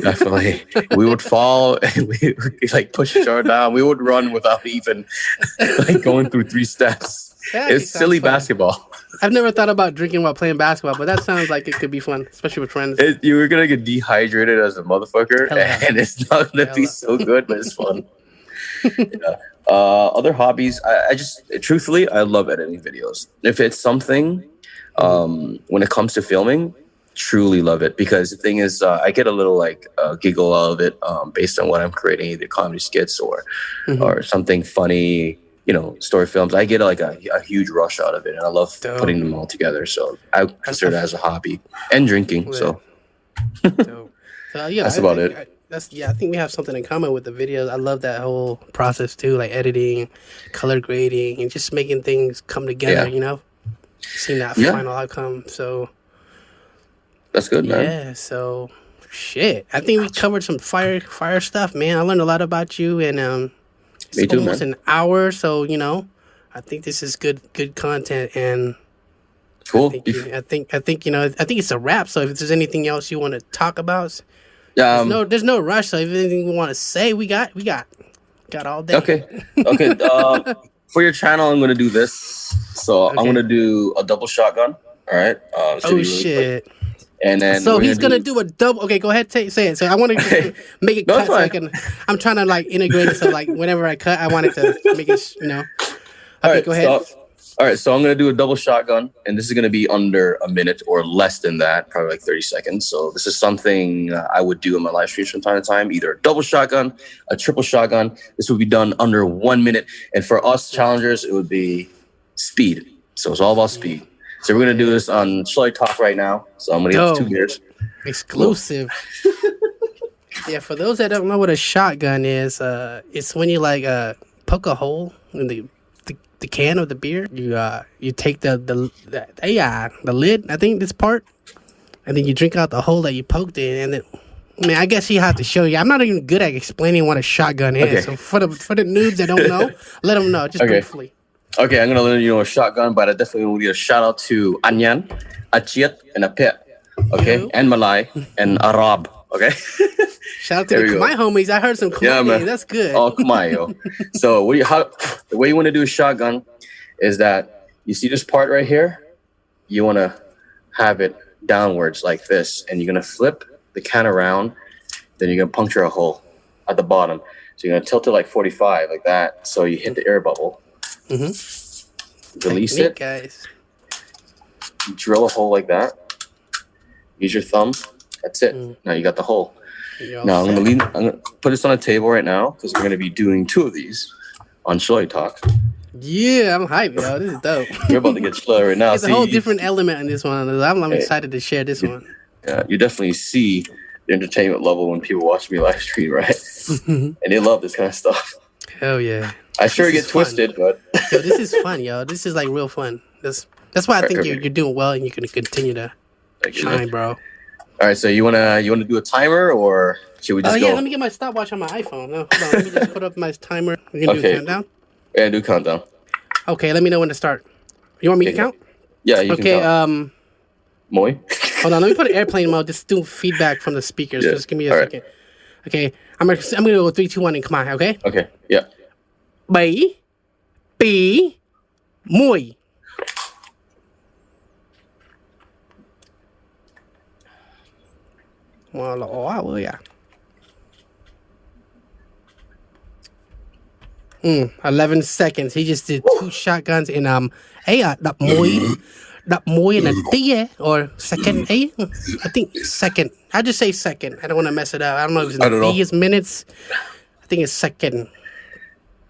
Definitely, we would fall and we would like push each other down. We would run without even like going through 3 steps. That It's sounds silly fun. basketball. I've never thought about drinking while playing basketball, but that sounds like it could be fun, especially with friends. You were gonna get dehydrated as a motherfucker, Hell yeah. and it's not gonna be yeah. so good, but it's fun. Yeah. Other hobbies, I just truthfully, I love editing videos. If it's something, when it comes to filming, truly love it because the thing is, I get a little like giggle out of it based on what I'm creating, either comedy skits or something funny. You know, story films. I get like a huge rush out of it, and I love Dope. putting them all together. So I consider that as a hobby and drinking. So. So, yeah, That's I about think it. I think we have something in common with the videos. I love that whole process too, like editing, color grading, and just making things come together. Yeah. You know, seeing that Yeah. final outcome. So That's good, man. yeah, so shit. I think we covered some fire stuff, man. I learned a lot about you, and it's Me too, almost man. an hour. So you know, I think this is good content, and Cool. I think it's a wrap. So if there's anything else you want to talk about, there's no rush. So if anything you want to say, we got all day. Okay. For your channel, I'm gonna do this. So I'm gonna do a double shotgun. All right. Oh shit. Quick. And then so he's gonna do a double. Okay, go ahead, say it. So I want to make it cut. So I'm trying to like integrate it. So like whenever I cut, I want it to make it. Okay, go ahead. All right, so I'm going to do a double shotgun, and this is going to be under a minute or less than that, probably like 30 seconds. So this is something I would do in my live streams from time to time, either a double shotgun, a triple shotgun. This would be done under 1 minute. And for us challengers, it would be speed. So it's all about speed. So we're going to do this on ChluyTalk right now. So I'm going to get 2 beers. Exclusive. Yeah, for those that don't know what a shotgun is, it's when you like poke a hole in the can of the beer. You take the lid, I think this part, and then you drink out the hole that you poked in, and then I guess you have to show you. I'm not even good at explaining what a shotgun is. Okay. So for the noobs that don't know, let them know just briefly. Okay, I'm gonna let you know a shotgun, but I definitely will give a shout out to Anyan, Achiet, and Apet. Okay, and Malay and Arab. Okay. Shout out to the Khmer homies. I heard some Khmer names. That's good. Oh, Khmer, yo. So the way you want to do a shotgun is that you see this part right here. You want to have it downwards like this, and you're gonna flip the can around. Then you're gonna puncture a hole at the bottom. So you're gonna tilt it like 45, like that. So you hit the air bubble. Release it, guys. Drill a hole like that. Use your thumb. That's it. Now you got the hole. Now I'm gonna put this on a table right now because we're gonna be doing 2 of these on ChluyTalk. Yeah, I'm hyped, yo. This is dope. We're about to get Chluy right now. It's a whole different element in this one. I'm excited to share this one. Yeah, you definitely see the entertainment level when people watch me live stream, right? And they love this kind of stuff. Hell yeah. I sure get twisted, but yo, this is fun, yo. This is like real fun. That's why I think you're doing well, and you can continue to shine, bro. All right, so you wanna do a timer, or should we just go? Yeah, let me get my stopwatch on my iPhone. No, hold on, let me just put up my timer. We're gonna do a countdown. Yeah, do countdown. Okay, let me know when to start. You want me to count? Yeah, you can count. Moi. Hold on, let me put it airplane mode. Just do feedback from the speakers. Yeah. Just give me a second. Right. Okay, I'm gonna go 3, 2, 1 and come on. Okay. Okay. Yeah. Bay, B, moi. Wow, yeah. 11 seconds. He just did 2 shotguns in đập môi and a tia or second I think second. I just say second. I don't want to mess it up. I don't know if it's minutes. I think it's second.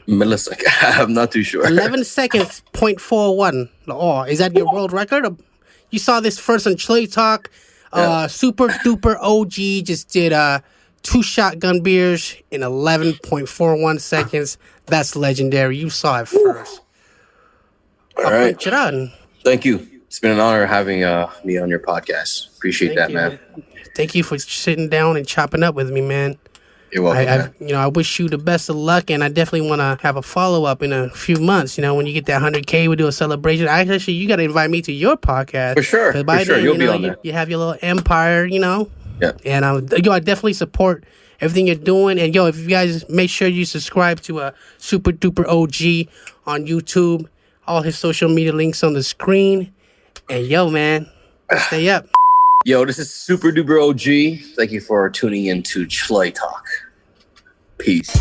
Millisecond. I'm not too sure. 11 seconds, 0.41. Oh, is that your world record? You saw this first on ChluyTalk. Super Duper OG just did 2 shotgun beers in 11.41 seconds. That's legendary. You saw it first. All right. Thank you. It's been an honor having me on your podcast. Appreciate that, man. Thank you for sitting down and chopping up with me, man. You're welcome. I wish you the best of luck, and I definitely want to have a follow up in a few months. When you get that 100K, we do a celebration. Actually, you got to invite me to your podcast for sure. By then, you'll be on there. You have your little empire, Yeah. And I definitely support everything you're doing. And if you guys make sure you subscribe to Super Duper OG on YouTube. All his social media links on the screen. And man, stay up. Yo, this is Super Duper OG. Thank you for tuning in to ChluyTalk. Peace.